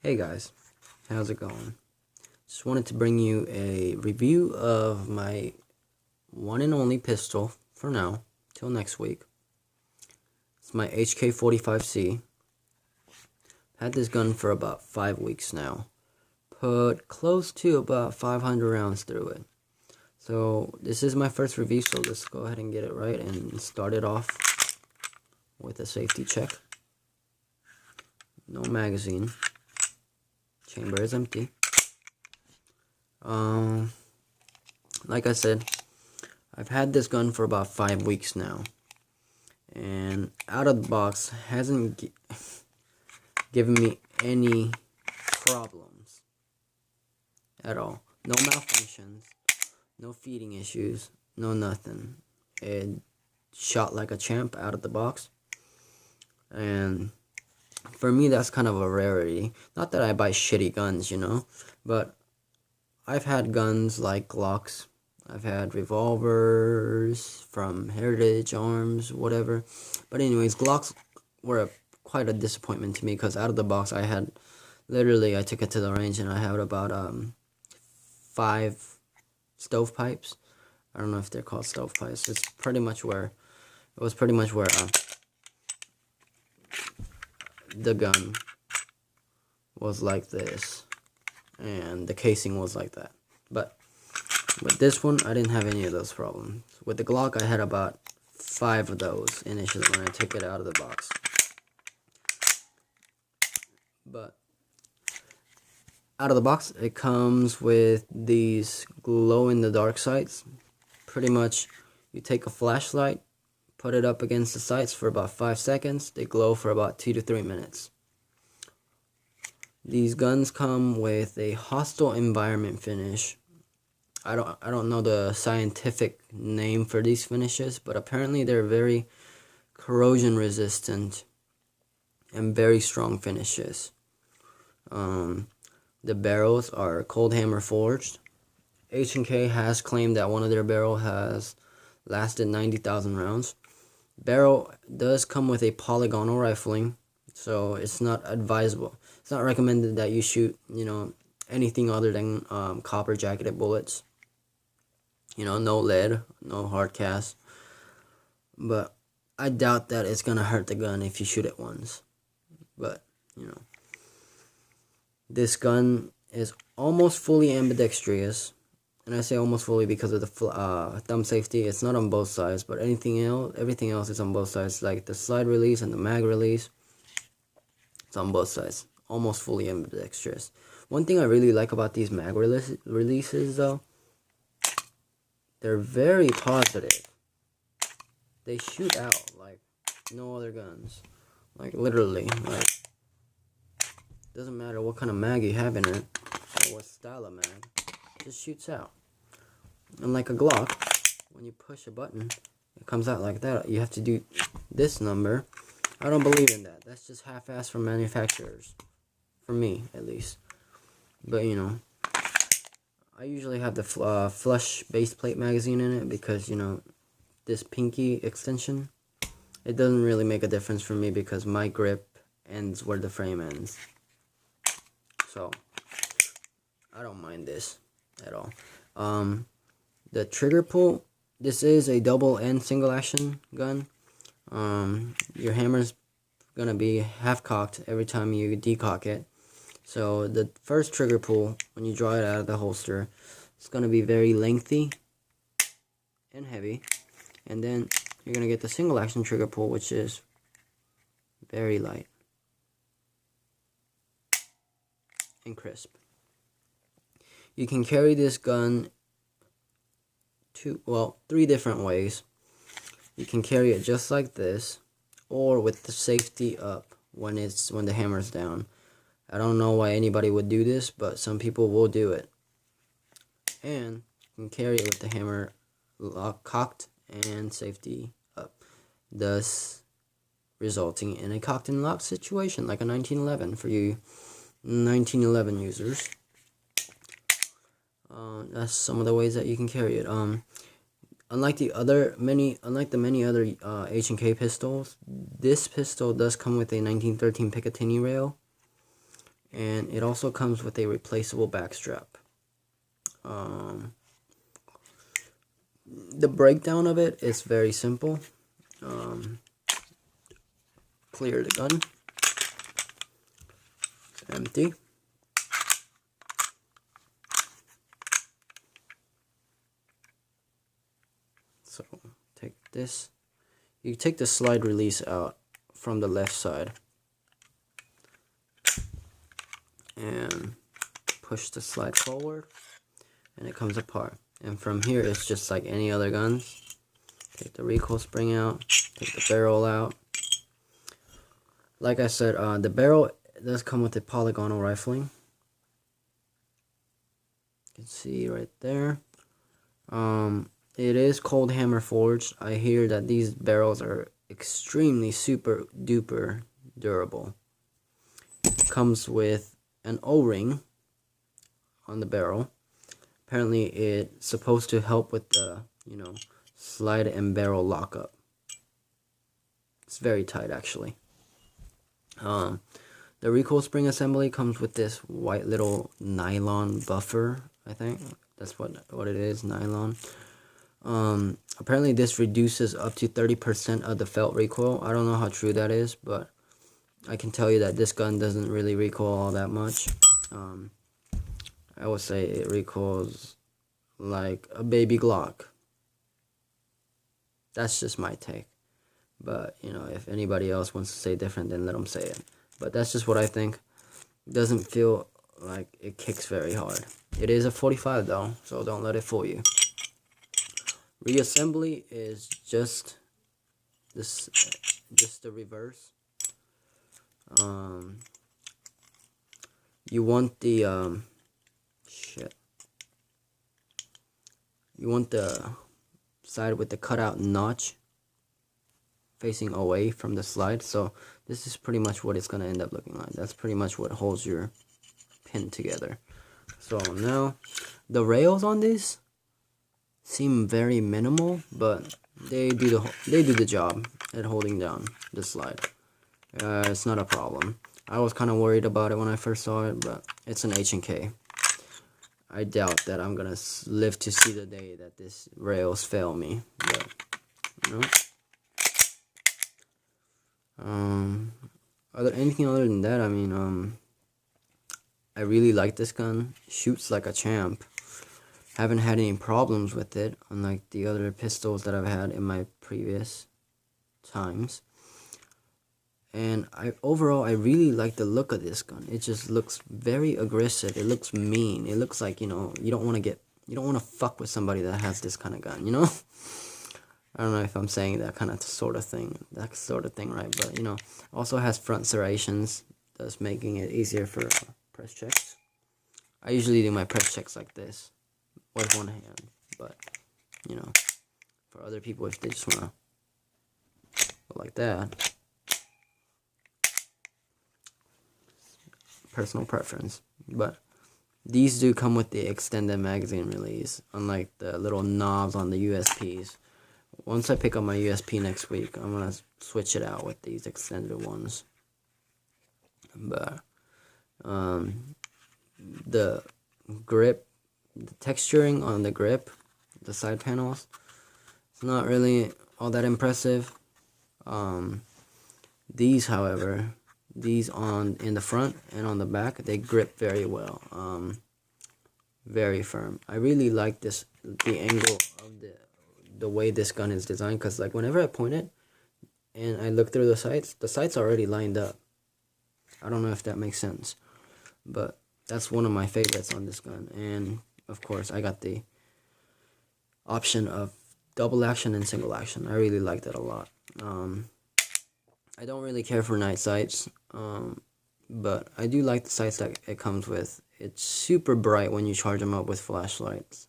Hey guys, how's it going? Just wanted to bring you a review of my one and only pistol for now, till next week. It's my HK45C. Had this gun for about 5 weeks now. Put close to about 500 rounds through it. So this is my first review, so let's go ahead and get it right and start it off with a safety check. No magazine. Chamber is empty. Like I said, I've had this gun for about 5 weeks now, and out of the box hasn't given me any problems at all. No malfunctions, no feeding issues, no nothing. It shot like a champ out of the box, and for me that's kind of a rarity. Not that I buy shitty guns, but I've had guns like Glocks. I've had revolvers from Heritage Arms, whatever. But anyways, Glocks were quite a disappointment to me because out of the box I took it to the range and I had about 5 stovepipes. I don't know if they're called stovepipes. It was pretty much where the gun was like this and the casing was like that. But with this one, I didn't have any of those problems. With the Glock, I had about 5 of those initially when I took it out of the box. But out of the box, it comes with these glow-in-the-dark sights. Pretty much, you take a flashlight, put it up against the sights for about 5 seconds. They glow for about 2 to 3 minutes. These guns come with a hostile environment finish. I don't know the scientific name for these finishes, but apparently they're very corrosion resistant and very strong finishes. The barrels are cold hammer forged. H&K has claimed that one of their barrels has lasted 90,000 rounds. Barrel does come with a polygonal rifling, so it's not advisable. It's not recommended that you shoot, anything other than copper jacketed bullets. No lead, no hard cast. But I doubt that it's gonna hurt the gun if you shoot it once. But, this gun is almost fully ambidextrous. And I say almost fully because of the thumb safety. It's not on both sides, but everything else is on both sides. Like the slide release and the mag release, it's on both sides. Almost fully ambidextrous. One thing I really like about these mag releases, though, they're very positive. They shoot out like no other guns. Like literally, like doesn't matter what kind of mag you have in it or what style of mag. Just shoots out. Unlike a Glock, when you push a button, it comes out like that. You have to do this number. I don't believe in that. That's just half-assed from manufacturers. For me, at least. But, I usually have the flush base plate magazine in it because, this pinky extension, it doesn't really make a difference for me because my grip ends where the frame ends. So, I don't mind this at all. The trigger pull, this is a double and single action gun. Your hammer's gonna be half cocked every time you decock it. So the first trigger pull, when you draw it out of the holster, it's gonna be very lengthy and heavy. And then you're gonna get the single action trigger pull, which is very light and crisp. You can carry this gun 3 different ways. You can carry it just like this, or with the safety up when the hammer's down. I don't know why anybody would do this, but some people will do it. And you can carry it with the hammer cocked and safety up, thus resulting in a cocked and locked situation like a 1911 for you 1911 users. That's some of the ways that you can carry it. Unlike the many other H&K pistols, this pistol does come with a 1913 Picatinny rail, and it also comes with a replaceable back strap. The breakdown of it is very simple. Clear the gun. It's empty. So take this. You take the slide release out from the left side and push the slide forward, and it comes apart. And from here, it's just like any other guns. Take the recoil spring out, take the barrel out. Like I said, the barrel does come with a polygonal rifling. You can see right there. It is cold hammer forged. I hear that these barrels are extremely super duper durable. It comes with an O-ring on the barrel. Apparently it's supposed to help with the, slide and barrel lockup. It's very tight actually. The recoil spring assembly comes with this white little nylon buffer, I think. That's what it is, nylon. Apparently this reduces up to 30% of the felt recoil. I don't know how true that is, but I can tell you that this gun doesn't really recoil all that much. I would say it recoils like a baby Glock. That's just my take. But, if anybody else wants to say different, then let them say it. But that's just what I think. It doesn't feel like it kicks very hard. It is a 45 though, so don't let it fool you. Reassembly is just this, just the reverse. You want the you want the side with the cutout notch facing away from the slide. So this is pretty much what it's gonna end up looking like. That's pretty much what holds your pin together. So now the rails on this seem very minimal, but they do the job at holding down the slide. It's not a problem. I was kind of worried about it when I first saw it, but it's an H&K. I doubt that I'm gonna live to see the day that this rails fail me, but anything other than that, I mean, I really like this gun. Shoots like a champ. Haven't had any problems with it, unlike the other pistols that I've had in my previous times. And overall, I really like the look of this gun. It just looks very aggressive. It looks mean. It looks like, you don't want to fuck with somebody that has this kind of gun, I don't know if I'm saying that sort of thing, right? But, also has front serrations, thus making it easier for press checks. I usually do my press checks like this, with one hand, but, for other people, if they just want to go like that, personal preference. But these do come with the extended magazine release, unlike the little knobs on the USPs. Once I pick up my USP next week, I'm gonna switch it out with these extended ones. But the grip, the texturing on the grip, the side panels, it's not really all that impressive. These, however, in the front and on the back, they grip very well. Very firm. I really like the angle of the way this gun is designed, because like whenever I point it and I look through the sights are already lined up. I don't know if that makes sense, but that's one of my favorites on this gun. And of course, I got the option of double action and single action. I really like that a lot. I don't really care for night sights, but I do like the sights that it comes with. It's super bright when you charge them up with flashlights,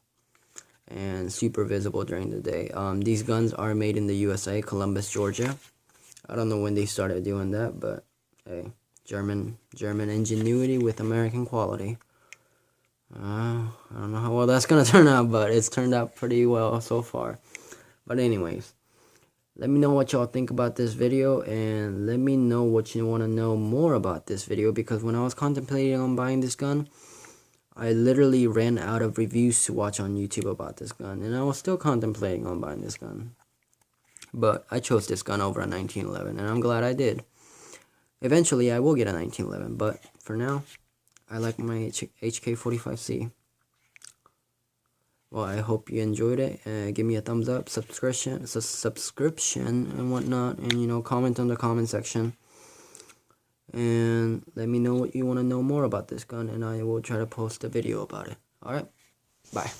and super visible during the day. These guns are made in the USA, Columbus, Georgia. I don't know when they started doing that, but hey, German ingenuity with American quality. I don't know how well that's gonna turn out, but it's turned out pretty well so far. But anyways, Let me know what y'all think about this video, and let me know what you want to know more about this video, because when I was contemplating on buying this gun, I literally ran out of reviews to watch on YouTube about this gun, and I was still contemplating on buying this gun. But I chose this gun over a 1911, and I'm glad I did. Eventually, I will get a 1911, but for now, I like my HK45C. Well, I hope you enjoyed it. Give me a thumbs up, subscription, and whatnot, and you know, comment on the comment section. And let me know what you want to know more about this gun, and I will try to post a video about it. Alright, bye.